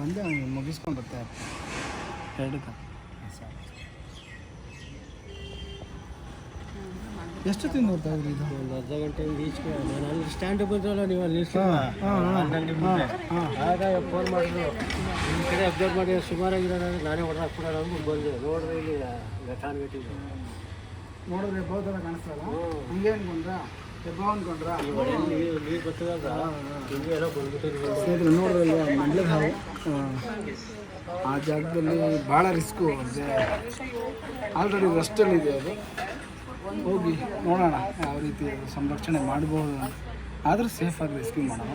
ಒಂದೇ ಮುಗಿಸ್ಕೊಂಡು ಬರ್ತಾ ಎರಡಕ್ಕೆ ಎಷ್ಟು ತಿಂದು ಬರ್ತಾ ಇದ್ರಿ ಇದು? ಒಂದು ಅರ್ಧ ಗಂಟೆ ಈಚೆ ನಾನು ಅಲ್ಲಿ ಸ್ಟ್ಯಾಂಡ್ ಬಂದ್ರಲ್ಲ ನೀವು ಅಲ್ಲಿ ಆಗ ಫೋನ್ ಮಾಡಿದ್ರು ನಿಮ್ಮ ಕಡೆ ಅಬ್ಸರ್ವ್ ಮಾಡಿ ಸುಮಾರಾಗಿರೋ ನಾನೇ ಹೊಡೆದಾಕ್ ಕೂಡ ಅಂದ್ಬಿಟ್ಟು ಬಂದೆ ನೋಡ್ರಿ ಇಲ್ಲಿ ಘಟಾನ್ಘಟ್ಟಿದೆ ನೋಡಿದ್ರೆ ಬಹುತರ ಕಾಣಿಸ್ತಲ್ಲ ಹಂಗೆ ಅನ್ಕೊಂಡ್ರ ಹೆಬ್ಬ ಅನ್ಕೊಂಡ್ರ ನೀರು ಬರ್ತದಾಗ ಹಿಂಗೆ ಎಲ್ಲ ಬಂದ್ಬಿಟ್ಟು ಸ್ನೇಹಿತರೆ ನೋಡ್ರಲ್ಲ ಮಂಡ್ಲದ ಹಾವು ಆ ಜಾಗದಲ್ಲಿ ಭಾಳ ರಿಸ್ಕು ಆಲ್ರೆಡಿ ರಸ್ಟಲ್ಲಿದೆ ಅದು ಹೋಗಿ ನೋಡೋಣ ಯಾವ ರೀತಿ ಸಂರಕ್ಷಣೆ ಮಾಡ್ಬೋದು ಆದರೂ ಸೇಫಾಗಿ ರೆಸ್ಕ್ಯೂ ಮಾಡೋಣ.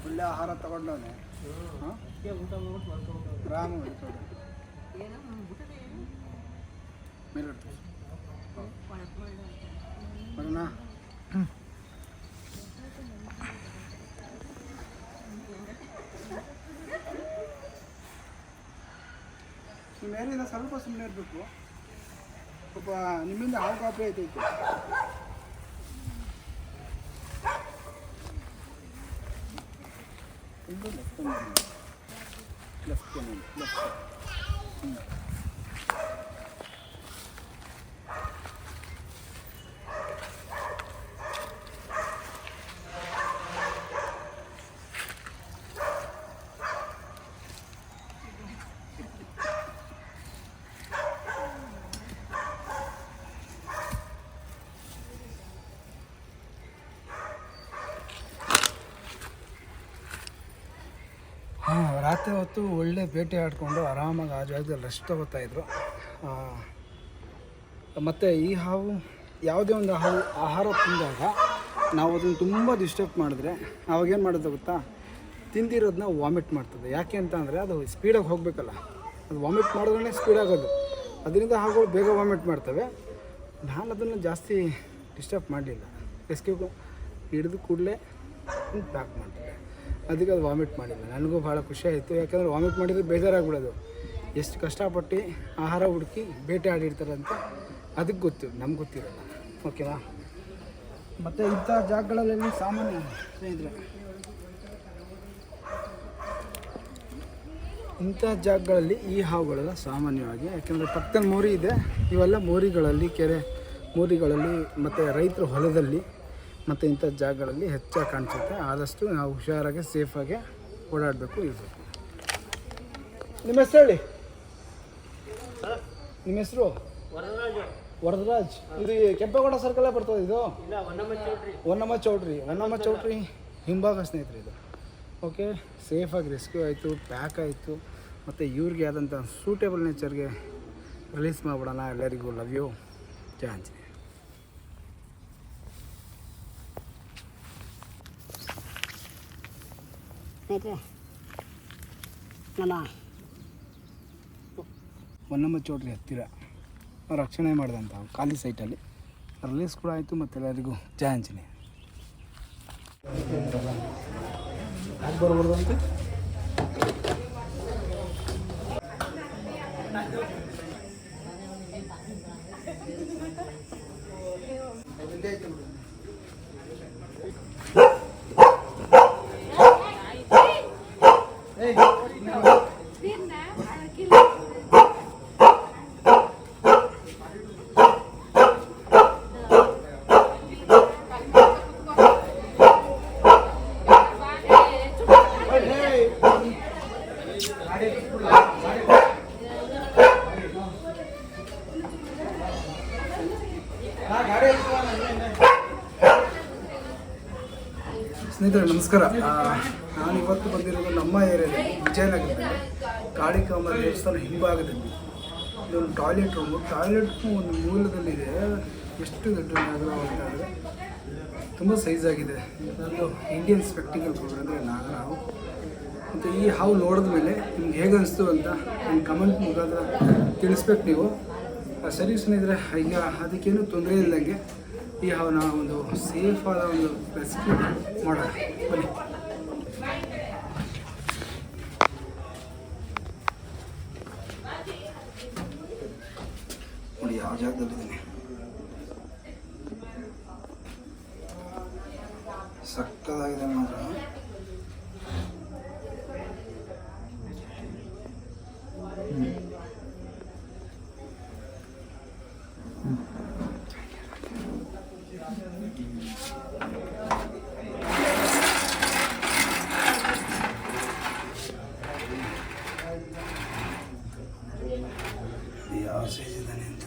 ಒಳ್ಳೆ ಆಹಾರ ತಗೊಂಡವನೆ ರಾಮ ಮೇಲೆ ಬರೋಣ. ಮೇಲಿಂದ ಸ್ವಲ್ಪ ಸುಮ್ಮನೆ ಇರಬೇಕು. ಸ್ವಲ್ಪ ನಿಮ್ಮಿಂದ ಹಾವು ಕಾಪಿ ಐತೈತೆ. ಲೆಫ್ಟ್ ರಾತ್ರಿ ಹೊತ್ತು ಒಳ್ಳೆ ಬೇಟೆ ಆಡಿಕೊಂಡು ಆರಾಮಾಗಿ ಆ ಜಾಗದಲ್ಲಿ ರೆಸ್ಟ್ ತಗೋತಾಯಿದ್ರು. ಮತ್ತು ಈ ಹಾವು ಯಾವುದೇ ಒಂದು ಹಾವು ಆಹಾರ ತಿಂದಾಗ ನಾವು ಅದನ್ನು ತುಂಬ ಡಿಸ್ಟರ್ಬ್ ಮಾಡಿದ್ರೆ ಅವಾಗೇನು ಮಾಡೋದು ಗೊತ್ತಾ, ತಿಂದಿರೋದನ್ನ ವಾಮಿಟ್ ಮಾಡ್ತದೆ. ಯಾಕೆ ಅಂತ ಅಂದರೆ ಅದು ಸ್ಪೀಡಾಗಿ ಹೋಗಬೇಕಲ್ಲ, ಅದು ವಾಮಿಟ್ ಮಾಡಿದ್ರೆ ಸ್ಪೀಡಾಗೋದು. ಅದರಿಂದ ಹಾವುಗಳು ಬೇಗ ವಾಮಿಟ್ ಮಾಡ್ತವೆ. ನಾನು ಅದನ್ನು ಜಾಸ್ತಿ ಡಿಸ್ಟರ್ಬ್ ಮಾಡಲಿಲ್ಲ. ರೆಸ್ಕ್ಯೂ ಹಿಡಿದು ಕೂಡಲೇ ಪ್ಯಾಕ್ ಮಾಡ್ತಿದ್ದೆ. ಅದಕ್ಕೆ ಅದು ವಾಮಿಟ್ ಮಾಡಿಲ್ಲ. ನನಗೂ ಭಾಳ ಖುಷಿ ಆಯಿತು. ಯಾಕಂದರೆ ವಾಮಿಟ್ ಮಾಡಿದರೆ ಬೇಜಾರಾಗ್ಬಿಡೋದು. ಎಷ್ಟು ಕಷ್ಟಪಟ್ಟು ಆಹಾರ ಹುಡುಕಿ ಬೇಟೆ ಆಡಿರ್ತಾರೆ ಅಂತ ಅದಕ್ಕೆ ಗೊತ್ತು, ನಮ್ಗೆ ಗೊತ್ತಿರೋಲ್ಲ. ಓಕೆನಾ? ಮತ್ತು ಇಂಥ ಜಾಗಗಳಲ್ಲಿ ಸಾಮಾನ್ಯ ಸ್ನೇಹಿತರೆ, ಇಂಥ ಜಾಗಗಳಲ್ಲಿ ಈ ಹಾವುಗಳೆಲ್ಲ ಸಾಮಾನ್ಯವಾಗಿ, ಯಾಕೆಂದರೆ ಪಕ್ಕದಲ್ಲಿ ಮೋರಿ ಇದೆ. ಇವೆಲ್ಲ ಮೋರಿಗಳಲ್ಲಿ, ಕೆರೆ ಮೋರಿಗಳಲ್ಲಿ ಮತ್ತು ರೈತರ ಹೊಲದಲ್ಲಿ ಮತ್ತು ಇಂಥ ಜಾಗಗಳಲ್ಲಿ ಹೆಚ್ಚಾಗಿ ಕಾಣಿಸುತ್ತೆ. ಆದಷ್ಟು ನಾವು ಹುಷಾರಾಗಿ ಸೇಫಾಗಿ ಓಡಾಡಬೇಕು, ಇರಬೇಕು. ನಿಮ್ಮ ಹೆಸರು ಹೇಳಿ. ನಿಮ್ಮ ಹೆಸರು? ವರದರಾಜ್. ಇದು ಕೆಂಪೇಗೌಡ ಸರ್ಕಲ್ಲೇ ಬರ್ತದೆ ಇದು? ಹೊನ್ನಮ್ಮ ಚೌಟ್ರಿ ಹಿಂಭಾಗ ಸ್ನೇಹಿತರೆ ಇದು. ಓಕೆ, ಸೇಫಾಗಿ ರೆಸ್ಕ್ಯೂ ಆಯಿತು, ಪ್ಯಾಕ್ ಆಯಿತು. ಮತ್ತು ಇವ್ರಿಗೆ ಆದಂಥ ಸೂಟೇಬಲ್ ನೇಚರ್ಗೆ ರಿಲೀಸ್ ಮಾಡಿಬಿಡೋಣ. ಎಲ್ಲರಿಗೂ ಲವ್ ಯು. ಜೈ ಆಂಜನೇಯ. ಸ್ನೇಹಿತರೆ, ನಮ್ಮ ಹೊನ್ನಮ್ಮ ಚೌಟ್ರಿ ಹತ್ತಿರ ರಕ್ಷಣೆ ಮಾಡಿದಂಥ ಖಾಲಿ ಸೈಟಲ್ಲಿ ರಿಲೀಸ್ ಕೂಡ ಆಯಿತು. ಮತ್ತು ಎಲ್ಲರಿಗೂ ಜಯ ಆಂಜನೇಯ. ಬರ್ಬಾರ್ದಂತೆ ಸ್ನೇಹಿತರೆ ನಮಸ್ಕಾರ. ನಾನು ಇವತ್ತು ಬಂದಿರೋದು ನಮ್ಮ ಏರಿಯಾದಲ್ಲಿ ವಿಜಯನಗರದಲ್ಲಿ ಕಾಳಿಕಾಂಬ ದೇವಸ್ಥಾನ ಹಿಂಭಾಗದಲ್ಲಿ ಇದೊಂದು ಟಾಯ್ಲೆಟ್ ರೂಮು. ಒಂದು ಮೂಲದಲ್ಲಿದೆ. ಎಷ್ಟು ದೊಡ್ಡ ನಗರವಾಗಿದೆ, ತುಂಬ ಸೈಜ್ ಆಗಿದೆ. ಇದೊಂದು ಇಂಡಿಯನ್ ಸ್ಪೆಕ್ಟಿಕಲ್ ಪ್ರೋಗ್ರಾಮ್ ಅಂದರೆ ನಾವು ಮತ್ತು ಈ ಹಾವು ನೋಡಿದ ಮೇಲೆ ನಿಮ್ಗೆ ಹೇಗೆ ಅನಿಸ್ತು ಅಂತ ನಿಮ್ಮ ಕಮೆಂಟ್ ಮುಖಾಂತರ ತಿಳಿಸ್ಬೇಕು ನೀವು. ಸರಿ ಸ್ನೇಹಿತರೆ, ಈಗ ಅದಕ್ಕೇನು ತೊಂದರೆ ಇಲ್ಲದಂಗೆ ಈ ಹಾವನ್ನ ಒಂದು ಸೇಫಾದ ಒಂದು ರೆಸ್ಕ್ಯೂ ಮಾಡೋಣ ಬನ್ನಿ. ನೋಡಿ ಯಾವ ಜಾಗದಲ್ಲಿದ್ದೀನಿ. ಸಕ್ಕದಾಗಿದೆ ಮಾತ್ರ. ಯಾವ ಸೈಜ್ ಇದ್ದಾನೆ ಅಂತ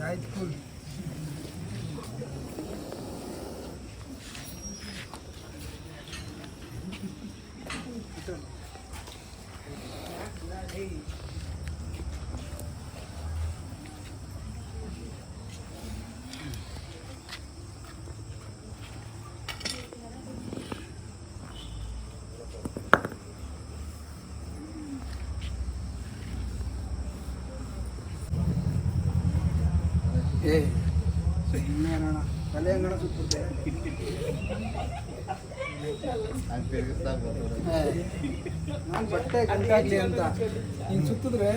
ಆಯ್ತು ಫುಲ್. ಇನ್ನೇನೋಣ ತಲೆ ಅಂಗಣ ಸುತ್ತುತ್ತೆ. ನಾನು ಬಟ್ಟೆ ಗಂಟಾಗ್ಲಿ ಅಂತ ಹಿಂಗೆ ಸುತ್ತಿದ್ರೆ